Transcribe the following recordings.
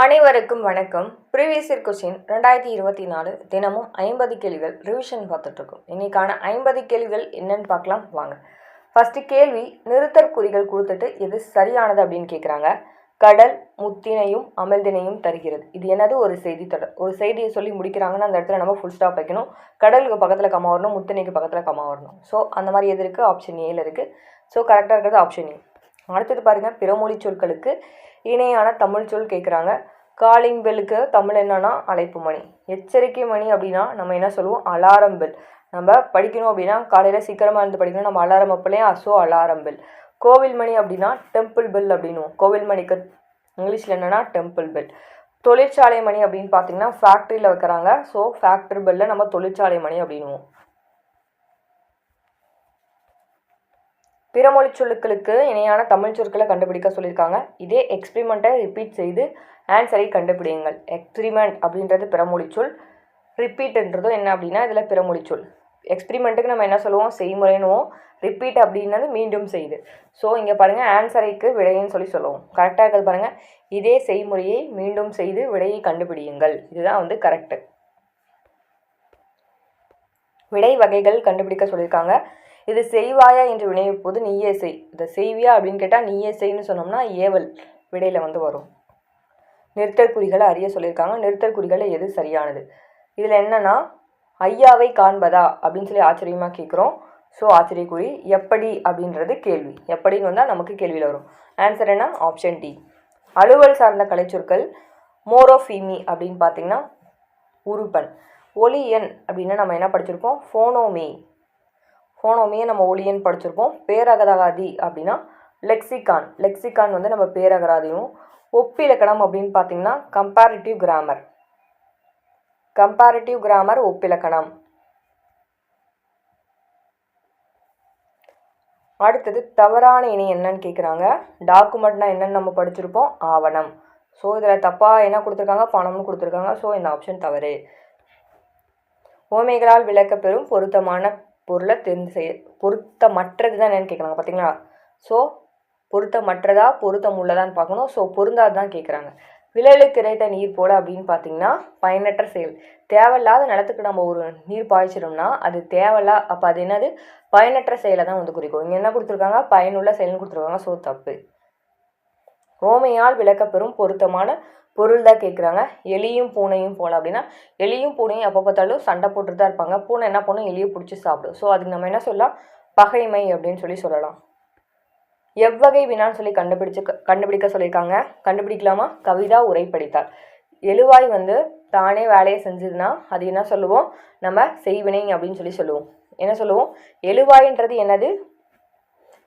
அனைவருக்கும் வணக்கம். Previous year question 2024 தினமும் 50 கேள்விகள் ரிவிஷன் பார்த்துட்ருக்கோம். இன்றைக்கான 50 கேள்விகள் என்னன்னு பார்க்கலாம் வாங்க. ஃபஸ்ட்டு கேள்வி, நிறுத்தற் குறிகள் கொடுத்துட்டு எது சரியானது அப்படின்னு கேட்குறாங்க. கடல் முத்தினையும் அமிழ்தினையும் தருகிறது. இது என்னது? ஒரு செய்தி தொடர். ஒரு செய்தியை சொல்லி முடிக்கிறாங்கன்னா அந்த இடத்துல நம்ம ஃபுல் ஸ்டாப் வைக்கணும். கடலுக்கு பக்கத்தில் கம்மா வரணும், முத்தினைக்கு பக்கத்தில் கம்மா வரணும். ஸோ அந்த மாதிரி எது இருக்குது? ஆப்ஷன் ஏல இருக்குது. ஸோ கரெக்டாக இருக்கிறது ஆப்ஷன் ஏ. அடுத்தது பாருங்கள், பிறமொழி சொற்களுக்கு இணையான தமிழ் சொல் கேட்குறாங்க. காலிங் பெல்லுக்கு தமிழ் என்னன்னா அழைப்பு மணி. எச்சரிக்கை மணி அப்படின்னா நம்ம என்ன சொல்லுவோம்? Alarm bell. நம்ம படிக்கணும் அப்படின்னா காலையில் சீக்கிரமாக இருந்து படிக்கணும், நம்ம அலாரம் அப்பலையே அலாரம் பெல். கோவில் மணி அப்படின்னா டெம்பிள் பெல் அப்படின்னுவோம். கோவில் மணிக்கு இங்கிலீஷில் என்னென்னா டெம்பிள் பெல். தொழிற்சாலை மணி அப்படின்னு பார்த்தீங்கன்னா ஃபேக்ட்ரியில் வைக்கிறாங்க. ஸோ ஃபேக்ட்ரி பெல்ல நம்ம தொழிற்சாலை மணி அப்படின்னுவோம். பிறமொழி சொற்களுக்கு இணையான தமிழ் சொற்களை கண்டுபிடிக்க சொல்லியிருக்காங்க. இதே எக்ஸ்பிரிமெண்ட்டை ரிப்பீட் செய்து ஆன்சரை கண்டுபிடியுங்கள். எக்ஸ்பிரிமெண்ட் அப்படின்றது பிறமொழி சொல். ரிப்பீட்ன்றதும் என்ன அப்படின்னா இதில் பிறமொழி சொல். எக்ஸ்பிரிமெண்ட்டுக்கு நம்ம என்ன சொல்லுவோம்? செய்முறைன்னுவோம். ரிப்பீட் அப்படின்னது மீண்டும் செய்து. ஸோ இங்கே பாருங்கள், ஆன்சரைக்கு விடைன்னு சொல்லுவோம். கரெக்டாக இருக்கிறது பாருங்கள், இதே செய்முறையை மீண்டும் செய்து விடையை கண்டுபிடியுங்கள். இதுதான் வந்து கரெக்டு. விடை வகைகள் கண்டுபிடிக்க சொல்லியிருக்காங்க. இது செய்வாயா என்று வினையப்போது நீயே செய். இதை செய்வியா அப்படின்னு கேட்டால் நீயே செய்ன்னு சொன்னோம்னா ஏவல் விடையில் வந்து வரும். நிறுத்தற்குறிகளை அறிய சொல்லியிருக்காங்க. நிறுத்தற்குறிகளில் எது சரியானது? இதில் என்னென்னா ஐயாவை காண்பதா அப்படின்னு சொல்லி ஆச்சரியமாக கேட்குறோம். ஸோ ஆச்சரியக்குறி. எப்படி அப்படின்றது கேள்வி. எப்படின்னு வந்தால் நமக்கு கேள்வியில் வரும். ஆன்சர் என்ன? Option D. அலுவல் சார்ந்த கலைச்சொற்கள் மோரோஃபீமி அப்படின்னு பார்த்தீங்கன்னா உருப்பன். ஒலியன் அப்படின்னா நம்ம என்ன படிச்சிருப்போம்? ஃபோனோமி. ஃபோனோமியை நம்ம ஒலியன் படிச்சிருப்போம். பேரகராதி அப்படின்னா லெக்சிகான். லெக்சிகான் வந்து நம்ம பேரகராதியும். ஒப்பிலக்கணம் அப்படின்னு பார்த்தீங்கன்னா கம்பேரிட்டிவ் கிராமர். கம்பேரிட்டிவ் கிராமர் ஒப்பிலக்கணம். அடுத்தது தவறான இணை என்னன்னு கேட்குறாங்க. டாக்குமெண்ட்னா என்னன்னு நம்ம படிச்சிருப்போம்? ஆவணம். ஸோ இதில் தப்பாக என்ன கொடுத்துருக்காங்க? பணம்னு கொடுத்துருக்காங்க. ஸோ இந்த ஆப்ஷன் தவறு. ஓமைகளால் விளக்கப்பெறும் பொருத்தமான பொருளை தெரிந்து செய்ய. பொருத்தமற்றது தான் என்னென்னு கேட்குறாங்க பார்த்தீங்களா? ஸோ பொருத்தமற்றதா பொருத்தம் உள்ளதான்னு பார்க்கணும். ஸோ பொருந்தாது தான் கேட்குறாங்க. விழலுக்கு கிடைத்த நீர் போல அப்படின்னு பார்த்தீங்கன்னா பயனற்ற செயல். தேவையில்லாத நிலத்துக்கு நம்ம ஒரு நீர் பாய்ச்சிடோம்னா அது தேவையில்லா, அப்போ அது என்னது? பயனற்ற செயலை தான் வந்து குறிக்கும். இங்கே என்ன கொடுத்துருக்காங்க? பயனுள்ள செயல்னு கொடுத்துருக்காங்க. ஸோ தப்பு. ஓமையால் விளக்கப்பெறும் பொருத்தமான பொருள் தான் கேட்குறாங்க. எலியும் பூனையும் போல அப்படின்னா எலியும் பூனையும் எப்போ பார்த்தாலும் சண்டை போட்டுட்டு தான் இருப்பாங்க. பூனை என்ன பண்ணும்? எலியை பிடிச்சி சாப்பிடும். ஸோ அதுக்கு நம்ம என்ன சொல்லலாம்? பகைமை அப்படின்னு சொல்லலாம். எவ்வகை வினான்னு சொல்லி கண்டுபிடிக்க சொல்லியிருக்காங்க. கண்டுபிடிக்கலாமா? கவிதா உரை படித்தார். எழுவாய் வந்து தானே வேலையை செஞ்சதுன்னா அது என்ன சொல்லுவோம்? நம்ம செய்வினை அப்படின்னு சொல்லுவோம். என்ன சொல்லுவோம்? எழுவாயின்றது என்னது?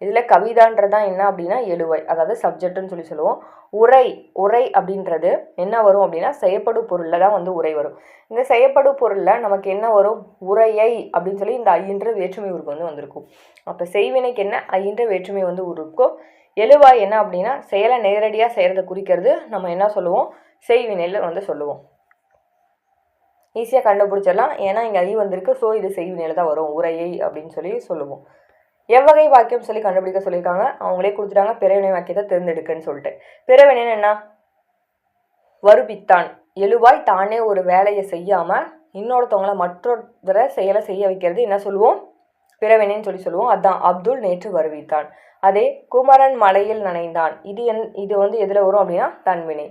இதில் கவிதான்றதான் என்ன அப்படின்னா எழுவாய், அதாவது சப்ஜெக்ட்னு சொல்லுவோம். உரை அப்படின்றது என்ன வரும் அப்படின்னா செய்யப்படும் பொருளில் தான் வந்து உரை வரும். இந்த செய்யப்படும் பொருளில் நமக்கு என்ன வரும்? உரையை அப்படின்னு சொல்லி இந்த ஐன்ற வேற்றுமை உறுப்பு வந்து வந்திருக்கும். அப்போ செய்வினைக்கு என்ன? ஐன்ற வேற்றுமை வந்து உருக்கும். எழுவாய் என்ன அப்படின்னா செயலை நேரடியாக செய்கிறத குறிக்கிறது. நம்ம என்ன சொல்லுவோம்? செய்வினையில் வந்து சொல்லுவோம். ஈஸியாக கண்டுபிடிச்சிடலாம். ஏன்னா இங்கே ஐ வந்திருக்கு. ஸோ இது செய்வினையில் தான் வரும், உரையை அப்படின்னு சொல்லுவோம். எவ்வகை வாக்கியம் சொல்லி கண்டுபிடிக்க சொல்லியிருக்காங்க. அவங்களே கொடுத்துட்டாங்க பிறவினை வாக்கியத்தை தேர்ந்தெடுக்குன்னு சொல்லிட்டு. பிறவினை என்ன? வருவித்தான். எழுவாய் தானே ஒரு வேலையை செய்யாமல் இன்னொருத்தவங்களை மற்றொரு செயலை செய்ய வைக்கிறது என்ன சொல்லுவோம்? பிறவினைன்னு சொல்லுவோம். அதுதான் அப்துல் நேற்று வருவித்தான். அதே குமரன் மலையில் நனைந்தான். இது வந்து எதில் வரும் அப்படின்னா தன்வினை.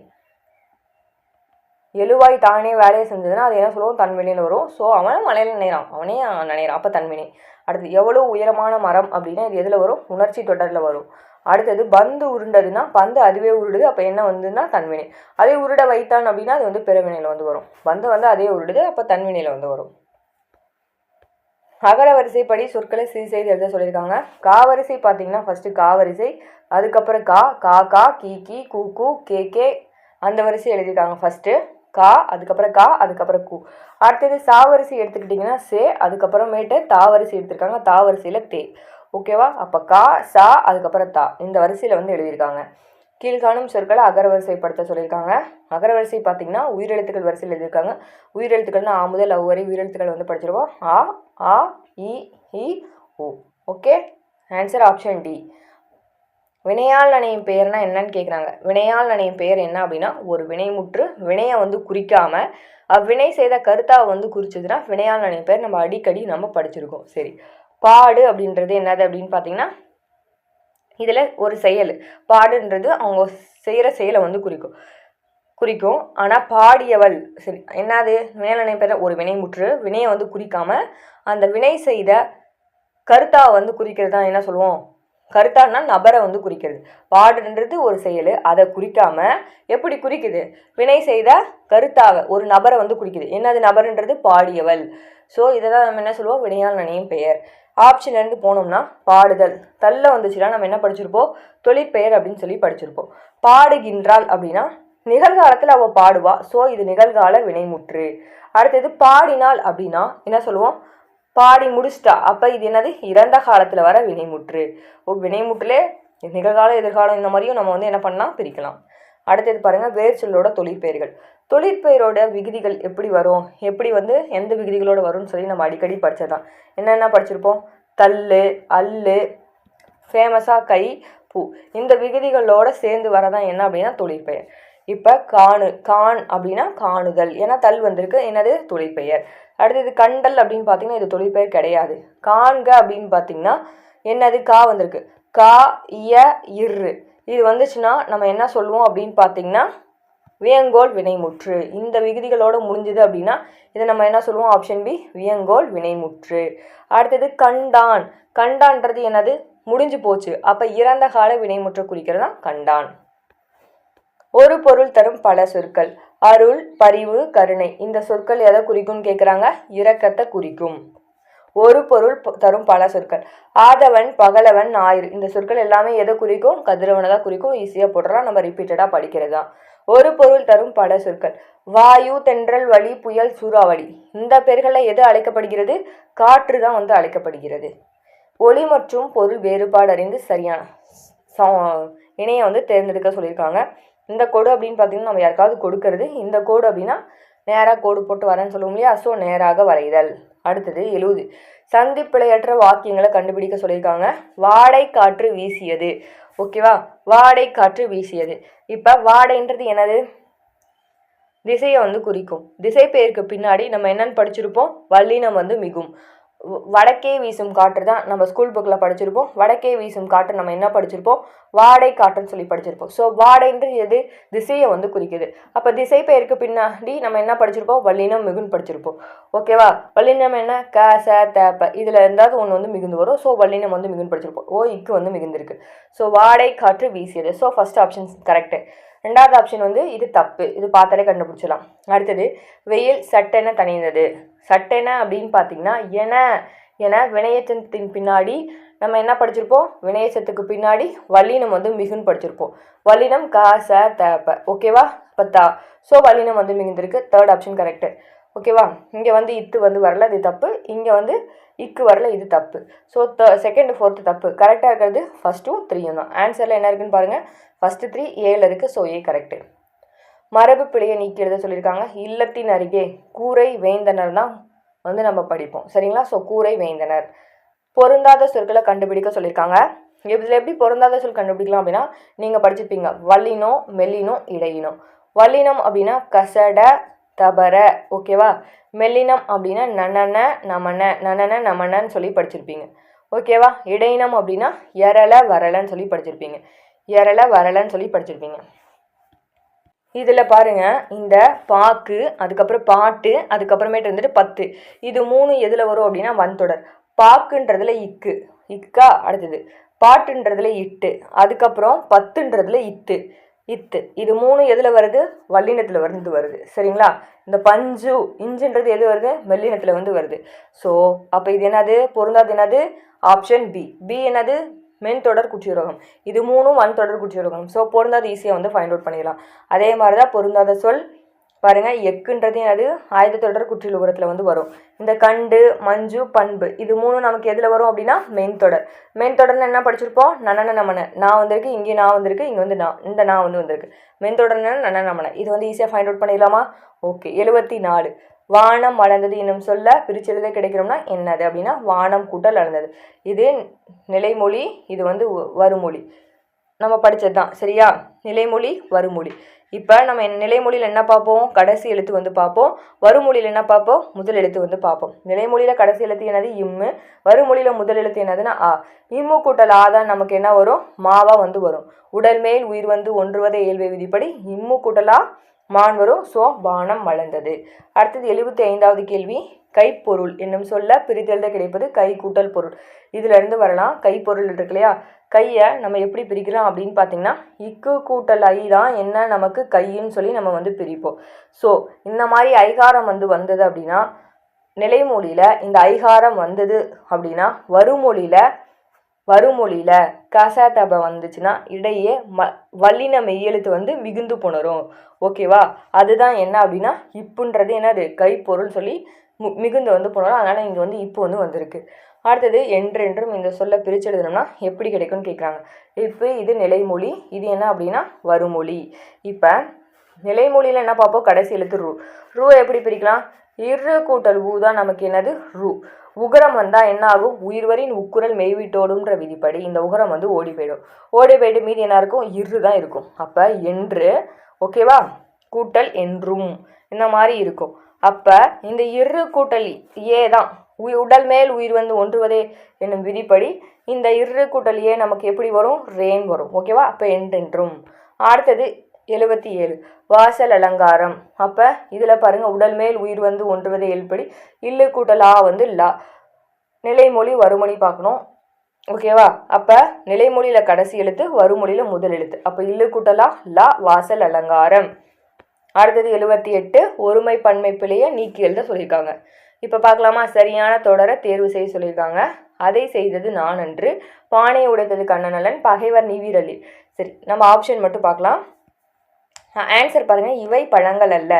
எழுவாய் தானே வேலையை செஞ்சதுன்னா அது என்ன சொல்லுவோம்? தன்வினையில் வரும். ஸோ அவன் மலையில் நினைறான், அவனே நினைறான், அப்போ தன்வினை. அடுத்து எவ்வளோ உயரமான மரம் அப்படின்னா இது எதில் வரும்? உணர்ச்சி தொடரில் வரும். அடுத்தது பந்து உருண்டதுன்னா பந்து அதுவே உருடுது, அப்போ என்ன வந்துன்னா தன்வினை. அதே உருட வைத்தான் அப்படின்னா அது வந்து பிறவினையில் வந்து வரும். பந்து வந்து அதே உருடுது, அப்போ தன்வினையில் வந்து வரும். அகர வரிசைப்படி சொற்களை சீர் செய்து எழுத சொல்லியிருக்காங்க. காவரிசை பார்த்தீங்கன்னா ஃபஸ்ட்டு காவரிசை, அதுக்கப்புறம் கா கா கீ கீ கூ கூ கே அந்த வரிசை எழுதியிருக்காங்க ஃபஸ்ட்டு. கா, அதுக்கப்புறம் கா, அதுக்கப்புறம் கூ. அடுத்தது சாவரிசை எடுத்துக்கிட்டிங்கன்னா சே, அதுக்கப்புறமேட்டு தாவரிசை எடுத்திருக்காங்க. தாவரிசையில் தே. ஓகேவா? அப்போ கா, சா, அதுக்கப்புறம் தா, இந்த வரிசையில் வந்து எழுதியிருக்காங்க. கீழ்காணும் சொற்களை அகரவரிசைப்படுத்த சொல்லியிருக்காங்க. அகரவரிசை பார்த்தீங்கன்னா உயிரெழுத்துக்கள் வரிசையில் எழுதியிருக்காங்க. உயிரெழுத்துக்கள்னா ஆ முதல் அவ் வரை உயிரெழுத்துக்கள் வந்து படிச்சிருவோம். ஆ இ உ. Okay, answer option D. வினையால் நனையும் பெயர்னா என்னன்னு கேட்குறாங்க. வினையால் நனையும் பெயர் என்ன அப்படின்னா ஒரு வினைமுற்று வினையை வந்து குறிக்காம அவ்வினை செய்த கருத்தாவை வந்து குறிச்சதுன்னா வினையால் நனையும் பெயர். நம்ம அடிக்கடி நம்ம படிச்சிருக்கோம். சரி, பாடு அப்படின்றது என்னது அப்படின்னு பார்த்தீங்கன்னா இதில் ஒரு செயல். பாடுன்றது அவங்க செய்கிற செயலை வந்து குறிக்கும். ஆனால் பாடியவள் சரி என்னது வினையால் நனையும் பெயர் ஒரு வினைமுற்று வினையை வந்து குறிக்காம அந்த வினை செய்த கருத்தாவை வந்து குறிக்கிறது தான் என்ன சொல்லுவோம், கருத்தான்னா நபரை வந்து குறிக்கிறது. பாடுன்றது ஒரு செயல், அதை குறிக்காம எப்படி குறிக்குது, வினை செய்த கருத்தாவை ஒரு நபரை வந்து குறிக்குது. என்னது நபர்ன்றது பாடியவள். ஸோ இதை தான் நம்ம என்ன சொல்லுவோம், வினையால் நனையும் பெயர். ஆப்ஷன்லேருந்து போனோம்னா பாடுதல் தள்ள வந்துச்சுன்னா நம்ம என்ன படிச்சிருப்போம், தொழிற்பெயர் அப்படின்னு சொல்லி படிச்சிருப்போம். பாடுகின்றாள் அப்படின்னா நிகழ்காலத்தில் அவள் பாடுவா. ஸோ இது நிகழ்கால வினைமுற்று. அடுத்தது பாடினாள் அப்படின்னா என்ன சொல்லுவோம், பாடி முடிச்சிட்டா. அப்போ இது என்னது, இறந்த காலத்தில் வர வினைமுற்று. வினைமுற்றுலே நிகழ்காலம் எதிர்காலம் இந்த மாதிரியும் நம்ம வந்து என்ன பண்ணலாம், பிரிக்கலாம். அடுத்தது பாருங்கள், வேர் சொல்லோட தொழிற்பெயர்கள். தொழிற்பெயரோட விகுதிகள் எப்படி வரும், எப்படி வந்து எந்த விகுதிகளோட வரும்னு சொல்லி நம்ம அடிக்கடி படிச்சிடலாம். என்னென்ன படிச்சிருப்போம், தள்ளு, அல்லு, ஃபேமஸாக கை, பூ. இந்த விகுதிகளோட சேர்ந்து வரதான் என்ன அப்படின்னா தொழிற்பெயர். இப்போ கான் அப்படின்னா காணுதல், ஏன்னா தல் வந்திருக்கு, என்னது தொழிற்பெயர். அடுத்தது கண்டல் அப்படின்னு பார்த்தீங்கன்னா இது தொழிற்பெயர் கிடையாது. காண்க அப்படின்னு பார்த்தீங்கன்னா என்னது, கா வந்திருக்கு, கா இய இரு. இது வந்துச்சுன்னா நம்ம என்ன சொல்லுவோம் அப்படின்னு பார்த்தீங்கன்னா வியங்கோல் வினைமுற்று. இந்த விகுதிகளோட முடிஞ்சுது அப்படின்னா இதை நம்ம என்ன சொல்லுவோம், ஆப்ஷன் பி வியங்கோல் வினைமுற்று. அடுத்தது கண்டான். கண்டான்றது என்னது, முடிஞ்சு போச்சு. அப்போ இறந்த கால வினைமுற்று குறிக்கிறது தான் கண்டான். ஒரு பொருள் தரும் பல சொற்கள். அருள், பரிவு, கருணை. இந்த சொற்கள் எதை குறிக்கும்னு கேட்குறாங்க, இரக்கத்தை குறிக்கும். ஒரு பொருள் தரும் பல சொற்கள். ஆதவன், பகலவன், ஞாயிறு. இந்த சொற்கள் எல்லாமே எதை குறிக்கும், கதிரவனை தான் குறிக்கும். ஈஸியாக போட்டுறலாம், நம்ம ரிப்பீட்டடாக படிக்கிறது தான். ஒரு பொருள் தரும் பல சொற்கள். வாயு, தென்றல், வழி, புயல், சூறாவளி. இந்த பெயர்களில் எது அழைக்கப்படுகிறது, காற்று தான் வந்து அழைக்கப்படுகிறது. ஒளி மற்றும் பொருள் வேறுபாடு அறிந்து சரியான இணையை வந்து தேர்ந்தெடுக்க சொல்லியிருக்காங்க. இந்த கோடு அப்படின்னு பார்த்தீங்கன்னா நம்ம யாருக்காவது கொடுக்கறது. இந்த கோடு அப்படின்னா நேராக கோடு போட்டு வரேன்னு சொல்லுவோம் இல்லையா, ஸோ நேராக வரைதல். அடுத்தது 70 சந்திப்பிழையற்ற வாக்கியங்களை கண்டுபிடிக்க சொல்லியிருக்காங்க. வாடை காற்று வீசியது. ஓகேவா, வாடை காற்று வீசியது. இப்போ வாடைன்றது என்னது, திசையை வந்து குறிக்கும். திசை பெயருக்கு பின்னாடி நம்ம என்னன்னு படிச்சிருப்போம், வல்லினம் வந்து மிகும். வடக்கே வீசும் காற்று தான் நம்ம ஸ்கூல் புக்கில் படிச்சிருப்போம். வடக்கே வீசும் காற்று நம்ம என்ன படிச்சிருப்போம், வாடை காற்றுன்னு சொல்லி படிச்சிருப்போம். ஸோ வாடைன்றது எது, திசையை வந்து குறிக்குது. அப்போ திசை பெயருக்கு பின்னாடி நம்ம என்ன படிச்சிருப்போம், வல்லினம் மிகுன்னு படிச்சிருப்போம். ஓகேவா, வல்லினம் என்ன, க ச தேப்ப, இதில் இருந்தாவது ஒன்று வந்து மிகுந்து வரும். ஸோ வல்லினம் வந்து மிகுன்னு படிச்சிருப்போம். ஓ இக்கு வந்து மிகுந்திருக்கு. ஸோ வாடை காற்று வீசியது. So first option correct. ரெண்டாவது ஆப்ஷன் வந்து இது தப்பு, இது பார்த்தாலே கண்டுபிடிச்சிடலாம். அடுத்தது வெயில் சட்டென தணிந்தது. சட்டென அப்படின்னு பார்த்தீங்கன்னா என வினையச்சத்தின் பின்னாடி நம்ம என்ன படிச்சிருப்போம், வினையச்சத்துக்கு பின்னாடி வல்லினம் வந்து மிகுன்னு படிச்சிருப்போம். வல்லினம் க ச தேப்ப. ஓகேவா, பத்தா. ஸோ வல்லினம் வந்து மிகுந்திருக்கு. Third option correct. ஓகேவா, இங்கே வந்து இத்து வந்து வரல, இது தப்பு. இங்கே வந்து இக்கு வரல, இது தப்பு. ஸோ செகண்ட் ஃபோர்த்து தப்பு. கரெக்டாக இருக்கிறது ஃபஸ்ட்டும் 3 தான். ஆன்சரில் என்ன இருக்குன்னு பாருங்கள், ஃபஸ்ட்டு 3 ஏல இருக்குது. ஸோ ஏ கரெக்டு. மரபு பிழையை நீக்கி எழுத சொல்லியிருக்காங்க. இல்லத்தின் அருகே கூரை வேந்தனர் தான் வந்து நம்ம படிப்போம். சரிங்களா, ஸோ கூரை வேந்தனர். பொருந்தாத சொற்களை கண்டுபிடிக்க சொல்லியிருக்காங்க. இதில் எப்படி பொருந்தாத சொல் கண்டுபிடிக்கலாம் அப்படின்னா நீங்கள் படிச்சிருப்பீங்க, வல்லினம், மெல்லினம், இடையினம். வல்லினம் அப்படின்னா கசட, தபர. ஓகேவா, மெல்லினம் அப்படின்னா நனன, நமன, நனன நமனன்னு சொல்லி படிச்சிருப்பீங்க. ஓகேவா, இடையினம் அப்படின்னா எரல, வரலன்னு சொல்லி படிச்சிருப்பீங்க. எரல, வரலன்னு சொல்லி படிச்சிருப்பீங்க. இதில் பாருங்கள், இந்த பாக்கு, அதுக்கப்புறம் பாட்டு, அதுக்கப்புறமேட்டு வந்துட்டு 10, இது 3 எதில் வரும் அப்படின்னா வன்தொடர். பாக்குன்றதுல இக்கா. அடுத்தது பாட்டுன்றதுல இட்டு, அதுக்கப்புறம் 10ன்றதுல இத்து. இது 3 எதில் வருது, வல்லினத்தில் வருது. சரிங்களா, இந்த பஞ்சு, இஞ்சுன்றது எது வருது, மெல்லினத்தில் வந்து வருது. ஸோ அப்போ இது என்னது, பொருந்தாது என்னது, ஆப்ஷன் பி என்னது, மென் தொடர் குற்றியுலகம். இது 3 வன்தொடர் குற்றியுலகம். ஸோ பொருந்தாத ஈஸியாக வந்து ஃபைண்ட் அவுட் பண்ணிடலாம். அதே மாதிரி தான் பொருந்தாத சொல் பாருங்கள், எக்குன்றது அது ஆயுத தொடர் குற்றியலுகரத்தில் வந்து வரும். இந்த கண்டு, மஞ்சு, பண்பு, இது 3 நமக்கு எதில் வரும் அப்படின்னா மென் தொடர். மென் தொடர்னு என்ன படிச்சிருப்போம், நனன நமன. நான் வந்திருக்கு, இங்கே நான் வந்திருக்கு, இங்கே வந்து நான், இந்த நான் வந்து வந்திருக்கு. மென் தொடர்னு நனன நமன. இது வந்து ஈஸியாக ஃபைண்ட் அவுட் பண்ணிடலாமா. ஓகே. 74 வானம் வளர்ந்தது என்னும் சொல்ல பிரிச்செழுத கிடைக்கிறோம்னா என்னது அப்படின்னா வானம் கூட்டல் அளந்தது. இது நிலைமொழி, இது வந்து வருமொழி. நம்ம படித்தது தான் சரியா. நிலைமொழி வருமொழி. இப்போ நம்ம நிலைமொழியில் என்ன பார்ப்போம், கடைசி எழுத்து வந்து பார்ப்போம். வருமொழியில் என்ன பார்ப்போம், முதல் எழுத்து வந்து பார்ப்போம். நிலைமொழியில் கடைசி எழுத்து என்னது இம்மு, வருமொழியில் முதல் எழுத்து என்னதுன்னா ஆ. இம்மு கூட்டல் ஆ தான் நமக்கு என்ன வரும், மாவா வந்து வரும். உடல் மேல் உயிர் வந்து ஒன்றுவதை இயல்பை விதிப்படி இம்மு கூட்டலா மான் வரும். ஸோ பானம் வளர்ந்தது. அடுத்தது 75வது கேள்வி, கைப்பொருள் என்னும் சொல்ல பிரித்தெழுத கிடைப்பது கை கூட்டல் பொருள். இதுல இருந்து வரலாம். கைப்பொருள் இருக்கு இல்லையா, கையை நம்ம எப்படி பிரிக்கலாம் அப்படின்னு பார்த்தீங்கன்னா இக்கு கூட்டல் ஐ தான் என்ன நமக்கு கைன்னு சொல்லி நம்ம வந்து பிரிப்போம். ஸோ இந்த மாதிரி ஐகாரம் வந்து வந்தது அப்படின்னா நிலைமொழியில் இந்த ஐகாரம் வந்தது அப்படின்னா வருமொழியில் கசதப வந்துச்சுன்னா இடையே வல்லின மெய்யெழுத்து வந்து மிகுந்து புணரும். ஓகேவா, அதுதான் என்ன அப்படின்னா இப்புன்றது என்னது கைப்பொருள் சொல்லி மிகுந்து வந்து புணரும். அதனால் இங்கே வந்து இப்போ வந்து வந்திருக்கு. அடுத்தது என்றென்றும் இந்த சொல்ல பிரித்து எழுதணும்னா எப்படி கிடைக்கும்னு கேட்குறாங்க. இப்போ இது நிலைமொழி, இது என்ன அப்படின்னா வருமொழி. இப்போ நிலைமொழியில் என்ன பார்ப்போம், கடைசி எழுத்து ரூ. ரூவை எப்படி பிரிக்கலாம், இரு கூட்டல் ஊ தான் நமக்கு என்னது ரூ. உகரம் வந்தால் என்ன ஆகும், உயிர்வரின் உக்குரல் மெய்விட்டோடுன்ற விதிப்படி இந்த உகரம் வந்து ஓடி போயிட்டு மீதி என்ன இருக்கும், இரு தான் இருக்கும். அப்போ என்று ஓகேவா கூட்டல் என்றும் இந்த மாதிரி இருக்கும். அப்போ இந்த இரு கூட்டல் ஏ தான் உடல் மேல் உயிர் வந்து ஒன்றுவதே என்னும் விதிப்படி இந்த இரு கூட்டல் ஏ நமக்கு எப்படி வரும், ரேன் வரும். ஓகேவா, அப்போ என்றென்றும். அடுத்தது 77 வாசல் அலங்காரம். அப்போ இதில் பாருங்கள், உடல் மேல் உயிர் வந்து ஒன்றுவதே இயல்படி இல்லு கூட்டல் ஆ வந்து லா. நிலைமொழி வருமொழி பார்க்கணும். ஓகேவா, அப்போ நிலைமொழியில் கடைசி எழுத்து, வருமொழியில் முதல் எழுத்து. அப்போ இல்லு கூட்டலா லா வாசல் அலங்காரம். அடுத்தது 78 ஒருமை பன்மை பிழையை நீக்கி எழுத சொல்லியிருக்காங்க. இப்போ பார்க்கலாமா, சரியான தொடரை தேர்வு செய்ய சொல்லியிருக்காங்க. அதை செய்தது நான் அன்று, பானை உடைத்தது கண்ணநலன், பகைவர் நீவீரலி. சரி, நம்ம ஆப்ஷன் மட்டும் பார்க்கலாம். ஆன்சர் பாருங்கள், இவை பழங்கள் அல்ல.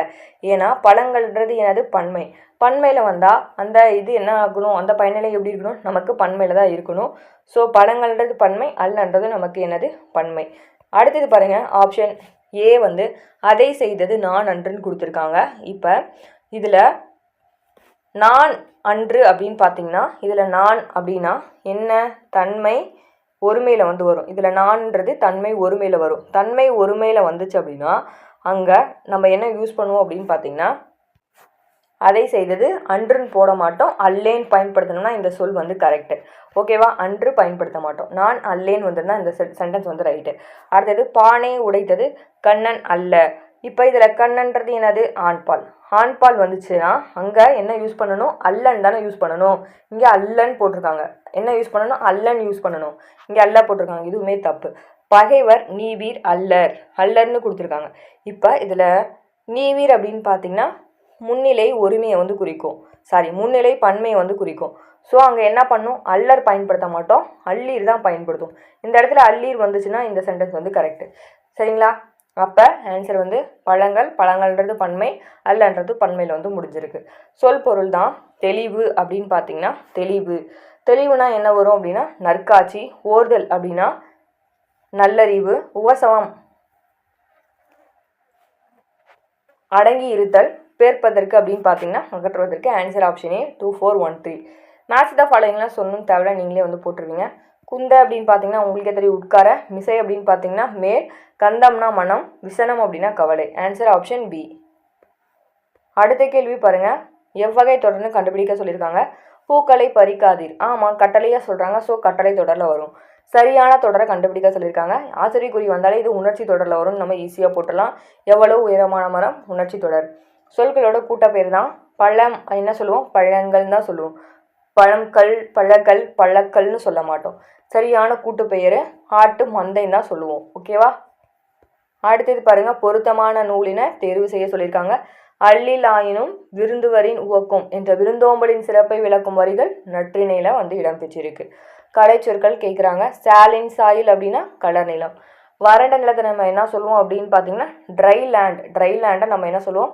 ஏன்னா பழங்கள்ன்றது எனது பன்மை. பன்மையில் வந்தால் அந்த இது என்ன ஆகணும், அந்த பயனிலை எப்படி இருக்கணும், நமக்கு பன்மையில் தான் இருக்கணும். ஸோ பழங்கள்ன்றது பன்மை, அல்லன்றது நமக்கு என்னது பன்மை. அடுத்தது பாருங்கள், ஆப்ஷன் ஏ வந்து அதை செய்தது நான் அன்றுன்னு கொடுத்துருக்காங்க. இப்போ இதில் நான் அன்று அப்படின்னு பார்த்தீங்கன்னா இதில் நான் அப்படின்னா என்ன, தன்மை ஒருமையில் வந்து வரும். இதில் நான்ன்றது தன்மை ஒருமையில் வரும். தன்மை ஒருமையில் வந்துச்சு அப்படின்னா அங்கே நம்ம என்ன யூஸ் பண்ணுவோம் அப்படின்னு பார்த்தீங்கன்னா அதை செய்தது அன்றுன்னு போட மாட்டோம், அல்லேன்னு பயன்படுத்தணும்னா இந்த சொல் வந்து கரெக்டு. ஓகேவா, அன்று பயன்படுத்த மாட்டோம், நான் அல்லேன்னு வந்துருந்தா இந்த சென்டென்ஸ் வந்து ரைட்டு. அடுத்தது பானை உடைத்தது கண்ணன் அல்ல. இப்போ இதில் கண்ணன்றது என்னது ஆண்பால். ஆண்பால் வந்துச்சுன்னா அங்கே என்ன யூஸ் பண்ணணும், அல்லன் தானே யூஸ் பண்ணணும். இங்கே அல்லன்னு போட்டிருக்காங்க, என்ன யூஸ் பண்ணணும், அல்லன் யூஸ் பண்ணணும். இங்கே அல்ல போட்டிருக்காங்க, இதுவுமே தப்பு. பகைவர் நீவீர் அல்லர், அல்லர்னு கொடுத்துருக்காங்க. இப்போ இதில் நீவீர் அப்படின்னு பார்த்தீங்கன்னா முன்னிலை ஒருமையை வந்து குறிக்கும், முன்னிலை பன்மையை வந்து குறிக்கும். ஸோ அங்கே என்ன பண்ணும், அல்லர் பயன்படுத்த மாட்டோம், அல்லீர் தான் பயன்படுத்தும். இந்த இடத்துல அல்லீர் வந்துச்சுன்னா இந்த சென்டென்ஸ் வந்து கரெக்டு. சரிங்களா, அப்போ ஆன்சர் வந்து பழங்கள்ன்றது பன்மை, அல்லன்றது பன்மையில் வந்து முடிஞ்சிருக்கு. சொல் பொருள் தான். தெளிவு அப்படின்னு பார்த்தீங்கன்னா தெளிவுனா என்ன வரும் அப்படின்னா நற்காட்சி. ஓர்தல் அப்படின்னா நல்லறிவு. உவசவம் அடங்கி இருத்தல். பேர்ப்பதற்கு அப்படின்னு பார்த்தீங்கன்னா அகற்றுவதற்கு. ஆன்சர் ஆப்ஷனே 2413. மேட்ச் த ஃபாலோயிங்லாம் சொல்லணும் தேவையில்ல, நீங்களே வந்து போட்டுருவீங்க. குந்த அப்படின்னு பார்த்தீங்கன்னா உங்களுக்கே தெரியும் உட்கார. மிசை அப்படின்னு பார்த்தீங்கன்னா மேல். கந்தம்னா மனம். விசனம் அப்படின்னா கவலை. Answer option B. அடுத்த கேள்வி பாருங்கள், எவ்வகை தொடர்னு கண்டுபிடிக்க சொல்லியிருக்காங்க. பூக்களை பறிக்காதீர். ஆமாம், கட்டளையாக சொல்கிறாங்க. ஸோ கட்டளை தொடரில் வரும். சரியான தொடரை கண்டுபிடிக்க சொல்லியிருக்காங்க. ஆசிரியக்குறி வந்தாலே இது உணர்ச்சி தொடரில் வரும்னு நம்ம ஈஸியாக போட்டலாம். எவ்வளவு உயரமான மரம், உணர்ச்சி தொடர். சொல்களோட கூட்டப்பேர் தான். பழம் என்ன சொல்லுவோம், பழங்கள் தான் சொல்லுவோம். பழங்கள், பழங்கள், பழக்கள்னு சொல்ல மாட்டோம். சரியான கூட்டு பெயர் ஆட்டு மந்தைன்னு தான் சொல்லுவோம். ஓகேவா, அடுத்தது பாருங்கள், பொருத்தமான நூலினை தேர்வு செய்ய சொல்லியிருக்காங்க. அல்லில் ஆயினும் விருந்துவரின் உவக்கும் என்ற விருந்தோம்பலின் சிறப்பை விளக்கும் வரிகள் நற்றிணையில் வந்து இடம்பெற்றிருக்கு. கலை சொற்கள் கேட்குறாங்க. சாலின் சாயில் அப்படின்னா கலர் நிலம். வறண்ட நிலத்தை நம்ம என்ன சொல்லுவோம் அப்படின்னு பார்த்தீங்கன்னா ட்ரை லேண்டை நம்ம என்ன சொல்லுவோம்,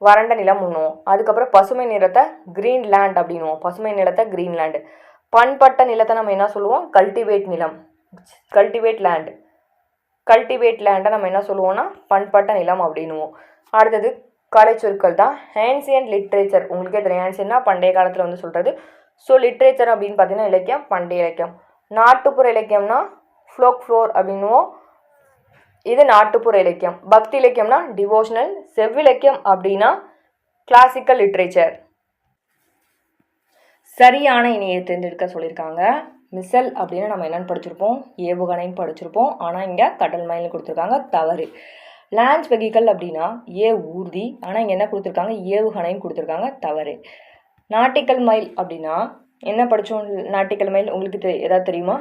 வறண்ட நிலம் உண்ணுவோம். அதுக்கப்புறம் பசுமை நிலத்தை கிரீன் லேண்ட் அப்படின்னுவோம். பசுமை நிலத்தை கிரீன் லேண்டு. பண்பட்ட நிலத்தை நம்ம என்ன சொல்லுவோம், கல்டிவேட் நிலம், கல்டிவேட் லேண்டை நம்ம என்ன சொல்லுவோம்னா பண்பட்ட நிலம் அப்படின்னுவோம். அடுத்தது கலை சொற்கள் தான். ஆன்சியன்ட் லிட்ரேச்சர், உங்களுக்கே தெரியும் ஆன்சியன்னா பண்டைய காலத்தில் வந்து சொல்கிறது. ஸோ லிட்ரேச்சர் அப்படின்னு பார்த்தீங்கன்னா இலக்கியம், பண்டைய இலக்கியம். நாட்டுப்புற இலக்கியம்னா ஃப்ளோர் அப்படின்னுவோம். இது நாட்டுப்புற இலக்கியம். பக்தி இலக்கியம்னா டிவோஷனல். செவ்விலக்கியம் அப்படின்னா கிளாசிக்கல் லிட்ரேச்சர். சரியான இணையை தேர்ந்தெடுக்க சொல்லியிருக்காங்க. மிசல் அப்படின்னா நம்ம என்னென்னு படிச்சிருப்போம், ஏவுகணைன்னு படிச்சிருப்போம். ஆனால் இங்கே கடல் மயில்னு கொடுத்துருக்காங்க, தவறு. லான்ச் வெஹிக்கல் அப்படின்னா ஊர்தி, ஆனால் இங்கே என்ன கொடுத்துருக்காங்க, ஏவுகணைன்னு கொடுத்துருக்காங்க, தவறு. நாட்டிக்கல் மைல் அப்படின்னா என்ன படித்தோம், நாட்டிக்கல் மைல் உங்களுக்கு ஏதாவது தெரியுமா?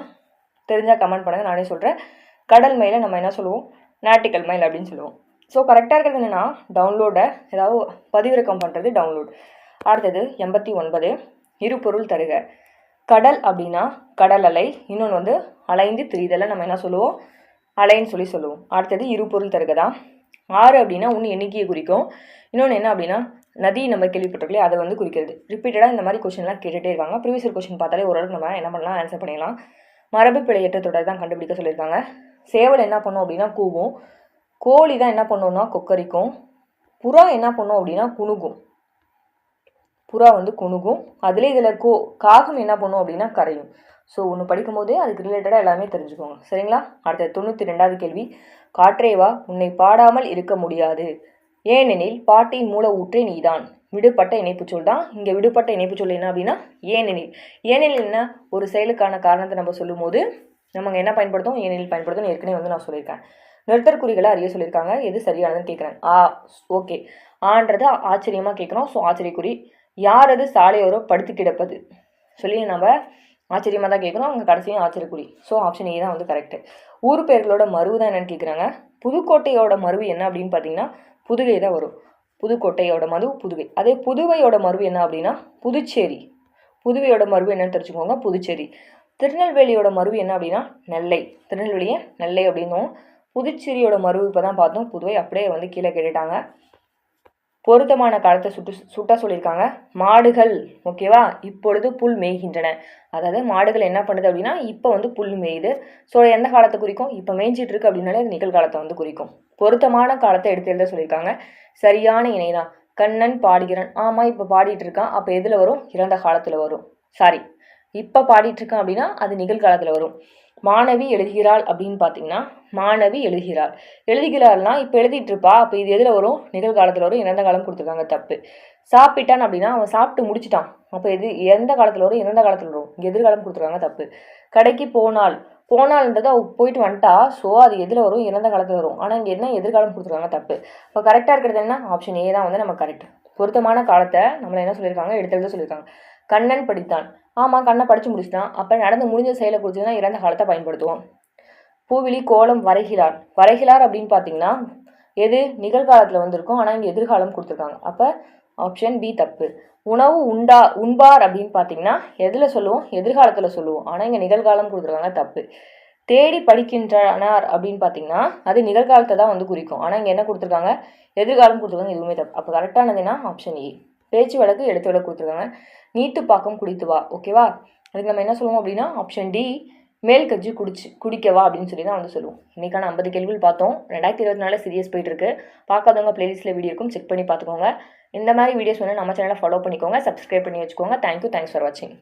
தெரிஞ்சால் கமெண்ட் பண்ணுங்கள், நானே சொல்கிறேன். கடல் மயிலை நம்ம என்ன சொல்லுவோம், நாட்டிக்கல் மைல் அப்படின்னு சொல்லுவோம். ஸோ கரெக்டாக இருக்கிறது என்னென்னா டவுன்லோடை ஏதாவது பதிவிறக்கம் பண்ணுறது டவுன்லோட். அடுத்தது 89 இருபொருள் தருக. கடல் அப்படின்னா கடல் அலை, இன்னொன்று வந்து அலைந்து திரிதலை நம்ம என்ன சொல்லுவோம், அலைன்னு சொல்லுவோம். அடுத்தது இருபொருள் தருக தான். 6 அப்படின்னா ஒன்று எண்ணிக்கையை குறிக்கும், இன்னொன்று என்ன அப்படின்னா நதி நம்ம கேள்விப்பட்டிருக்கலையே அதை வந்து குறிக்கிறது. ரிப்பீட்டடாக இந்த மாதிரி கொஸ்டின்லாம் கேட்டுகிட்டே இருக்காங்க. ப்ரீவியஸ் கொஸ்டின் பார்த்தாலே ஓரளவுக்கு நம்ம என்ன பண்ணலாம், ஆன்சர் பண்ணிடலாம். மரபு பிழையற்ற தொடர் தான் கண்டுபிடிக்க சொல்லியிருக்காங்க. சேவல் என்ன பண்ணும் அப்படின்னா கூவும். கோழி தான் என்ன பண்ணுவோம்னா கொக்கரிக்கும். புறா என்ன பண்ணும் அப்படின்னா குணுகும். புறா வந்து குணுகும். அதுலேயே இதில் காகம் என்ன பண்ணும் அப்படின்னா கரையும். ஸோ ஒன்று படிக்கும்போது அதுக்கு ரிலேட்டடாக எல்லாமே தெரிஞ்சுக்கோங்க, சரிங்களா? அடுத்த 92வது கேள்வி. காற்றேவா உன்னை பாடாமல் இருக்க முடியாது, ஏனெனில் பாட்டின் மூல ஊற்றே நீதான். விடுபட்ட இணைப்புச்சொல் தான். இங்கே விடுபட்ட இணைப்புச்சொல் என்ன அப்படின்னா ஏனெனில். ஏனெனில் என்ன, ஒரு செயலுக்கான காரணத்தை நம்ம சொல்லும் போது நம்ம என்ன பயன்படுத்தும், ஏனெனில் பயன்படுத்தும். ஏற்கனவே வந்து நான் சொல்லியிருக்கேன். நிறுத்தற்குறிகளை அறிய சொல்லியிருக்காங்க. எது சரியானதுன்னு கேட்குறேன். ஓகே. ஆன்றது ஆச்சரியமாக கேட்குறோம். ஸோ ஆச்சரியக்குறி. யார் அது சாலையோரோ படுத்து கிடப்பது சொல்லி நம்ம ஆச்சரியமாக தான் கேட்குறோம். அங்கே கடைசியும் ஆச்சரியக்குறி. ஸோ ஆப்ஷன் ஏ தான் வந்து கரெக்டு. ஊர் பெயர்களோட மருவு தான் என்னென்னு கேட்குறாங்க. புதுக்கோட்டையோட மருவு என்ன அப்படின்னு பார்த்தீங்கன்னா புதுகை தான் வரும். புதுக்கோட்டையோட மருவு புதுகை. அதே புதுவையோட மருவு என்ன அப்படின்னா புதுச்சேரி. புதுவையோட மருவு என்னன்னு தெரிஞ்சுக்கோங்க, புதுச்சேரி. திருநெல்வேலியோட மருவு என்ன அப்படின்னா நெல்லை. திருநெல்வேலியை நெல்லை அப்படின்னும். புதுச்சேரியோட மருவு இப்போ தான் பார்த்தோம், புதுவை அப்படியே வந்து கீழே கேட்டுட்டாங்க. பொருத்தமான காலத்தை சுட்ட சொல்லியிருக்காங்க. மாடுகள் ஓகேவா இப்பொழுது புல் மேய்கின்றன. அதாவது மாடுகள் என்ன பண்ணுது அப்படின்னா இப்போ வந்து புல் மேயுது. ஸோ எந்த காலத்தை குறிக்கும், இப்போ மேய்ஞ்சிட்டு இருக்கு அப்படின்னாலே அது நிகழ்காலத்தை வந்து குறிக்கும். பொருத்தமான காலத்தை எடுத்து எழுத சொல்லியிருக்காங்க. சரியான இணைதான். கண்ணன் பாடுகிறான். ஆமாம் இப்போ பாடிட்டு இருக்கான். அப்போ எதில் வரும், இறந்த காலத்தில் வரும். சாரி, இப்போ பாடிட்டு இருக்கான் அப்படின்னா அது நிகழ்காலத்தில் வரும். மாணவி எழுதுகிறாள் அப்படின்னு பார்த்தீங்கன்னா மாணவி எழுதுகிறாள். எழுதுகிறாள்னா இப்போ எழுதிட்டு இருப்பா. அப்போ இது எதில் வரும், நிகழ்காலத்தில் வரும். இறந்த காலம் கொடுத்துருக்காங்க, தப்பு. சாப்பிட்டான் அப்படின்னா அவன் சாப்பிட்டு முடிச்சிட்டான். அப்போ எது எந்த காலத்தில் வரும், இறந்த காலத்தில் வரும். இங்கே எதிர்காலம் கொடுத்துருக்காங்க, தப்பு. கடைக்கு போனால்ன்றது அவ போயிட்டு வந்துட்டா. ஸோ அது எதில் வரும், இறந்த காலத்தில் வரும். ஆனால் இங்கே என்ன எதிர்காலம் கொடுத்துருக்காங்க, தப்பு. இப்போ கரெக்டாக இருக்கிறது என்ன, ஆப்ஷன் ஏ தான் வந்து நம்ம கரெக்ட். பொருத்தமான காலத்தை நம்மளை என்ன சொல்லியிருக்காங்க, எடுத்து சொல்லியிருக்காங்க. கண்ணன் படித்தான். ஆமாம் கண்ணை படித்து முடிச்சிட்டான். அப்போ நடந்து முடிஞ்ச செயலை குறிச்சுன்னா இறந்த காலத்தை பயன்படுத்துவோம். பூவிழி கோலம் வரைகிறார். வரைகிறார் அப்படின்னு பார்த்தீங்கன்னா எது நிகழ்காலத்தில் வந்திருக்கும். ஆனால் இங்கே எதிர்காலம் கொடுத்துருக்காங்க. அப்போ ஆப்ஷன் பி தப்பு. உணவு உண்பார் அப்படின்னு பார்த்தீங்கன்னா எதில் சொல்லுவோம், எதிர்காலத்தில் சொல்லுவோம். ஆனால் இங்கே நிகழ்காலம் கொடுத்துருக்காங்க, தப்பு. தேடி படிக்கின்றனர் அப்படின்னு பார்த்தீங்கன்னா அது நிகழ்காலத்தை தான் வந்து குறிக்கும். ஆனால் இங்கே என்ன கொடுத்துருக்காங்க, எதிர்காலம் கொடுத்துருக்காங்க. எதுவுமே தப்பு. அப்போ கரெக்டானதுன்னா ஆப்ஷன் ஏ. பேச்சு வழக்கு எழுத்து வழக்கு கொடுத்துருக்காங்க. நீட்டு பாக்கம் குடித்து வா. ஓகேவா, அதுக்கு நம்ம என்ன சொல்லுவோம் அப்படின்னா ஆப்ஷன் டி மேல் கஞ்சி குடிக்கவா அப்படின்னு சொல்லி தான் வந்து சொல்லுவோம். இன்றைக்கான 50 கேள்விகள் பார்த்தோம். 2024 சீரியஸ் போயிட்டு இருக்கு. பார்க்காதவங்க பிளேலிஸ்ட்டில் வீடியோ இருக்கும், செக் பண்ணி பார்த்துக்கோங்க. இந்த மாதிரி வீடியோஸ் வந்து நம்ம சேனலை ஃபாலோ பண்ணிக்கோங்க, சப்ஸ்கிரைப் பண்ணி வச்சுக்கோங்க. தேங்க்யூ, தேங்க்ஸ் ஃபார் வாட்சிங்.